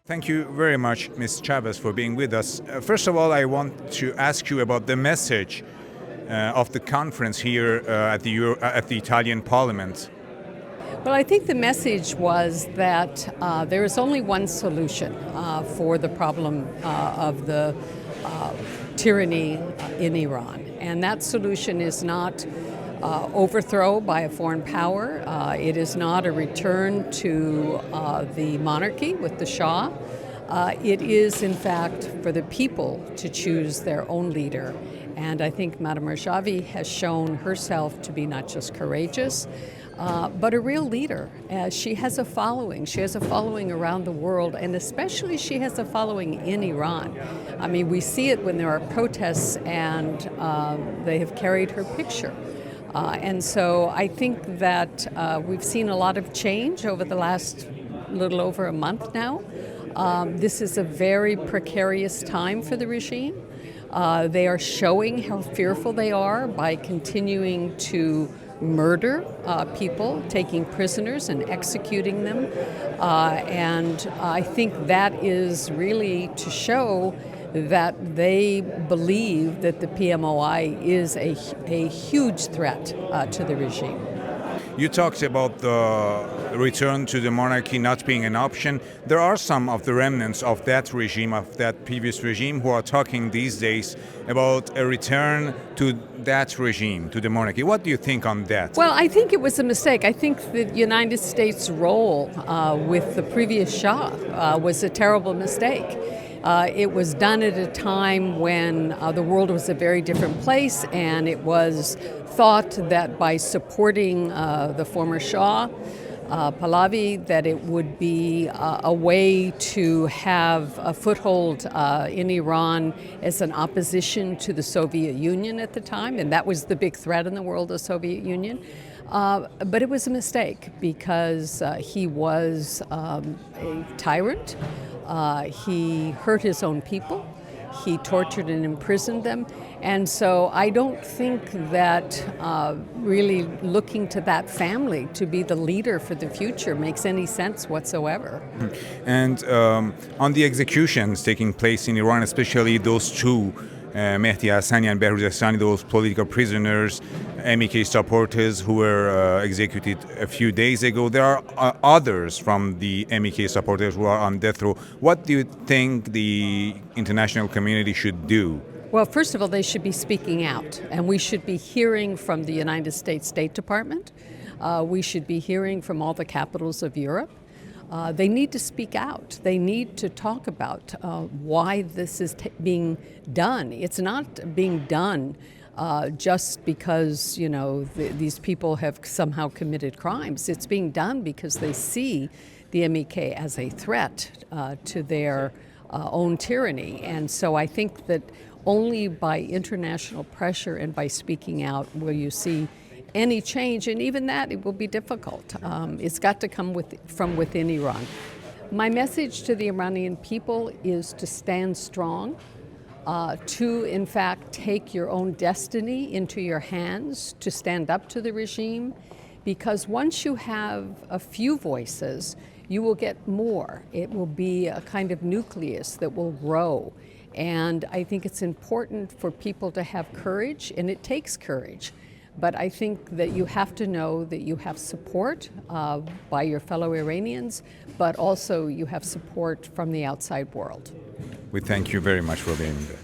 Thank you very much, Ms. Chavez, for being with us. First of all, I want to ask you about the message of the conference here at the Italian Parliament. Well, I think the message was that there is only one solution for the problem of the tyranny in Iran, and that solution is not overthrow by a foreign power. It is not a return to the monarchy with the Shah. It is, in fact, for the people to choose their own leader. And I think Madame Rajavi has shown herself to be not just courageous, but a real leader. She has a following. She has a following around the world, and especially she has a following in Iran. I mean, we see it when there are protests, and they have carried her picture. And so I think that we've seen a lot of change over the last little over a month now. This is a very precarious time for the regime. They are showing how fearful they are by continuing to murder people, taking prisoners and executing them. And I think that is really to show that they believe that the PMOI is a huge threat to the regime. You talked about the return to the monarchy not being an option. There are some of the remnants of that regime, of that previous regime, who are talking these days about a return to that regime, to the monarchy. What do you think on that? Well, I think it was a mistake. I think the United States' role with the previous Shah was a terrible mistake. It was done at a time when the world was a very different place, and it was thought that by supporting the former Shah, Pahlavi, that it would be a way to have a foothold in Iran as an opposition to the Soviet Union at the time, and that was the big threat in the world, the Soviet Union. But it was a mistake because he was a tyrant. He hurt his own people. He tortured and imprisoned them. And so I don't think that really looking to that family to be the leader for the future makes any sense whatsoever. And on the executions taking place in Iran, especially those two, Mehdi Hassani and Behruz Estani, those political prisoners, MEK supporters who were executed a few days ago. There are others from the MEK supporters who are on death row. What do you think the international community should do? Well, first of all, they should be speaking out, and we should be hearing from the United States State Department. We should be hearing from all the capitals of Europe. They need to speak out. They need to talk about why this is being done. It's not being done just because, you know, these people have somehow committed crimes. It's being done because they see the MEK as a threat to their own tyranny. And so I think that only by international pressure and by speaking out will you see any change, and even that, it will be difficult. It's got to come from within Iran. My message to the Iranian people is to stand strong, to in fact take your own destiny into your hands, to stand up to the regime, because once you have a few voices, you will get more. It will be a kind of nucleus that will grow. And I think it's important for people to have courage, and it takes courage. But I think that you have to know that you have support by your fellow Iranians, but also you have support from the outside world. We thank you very much for being there.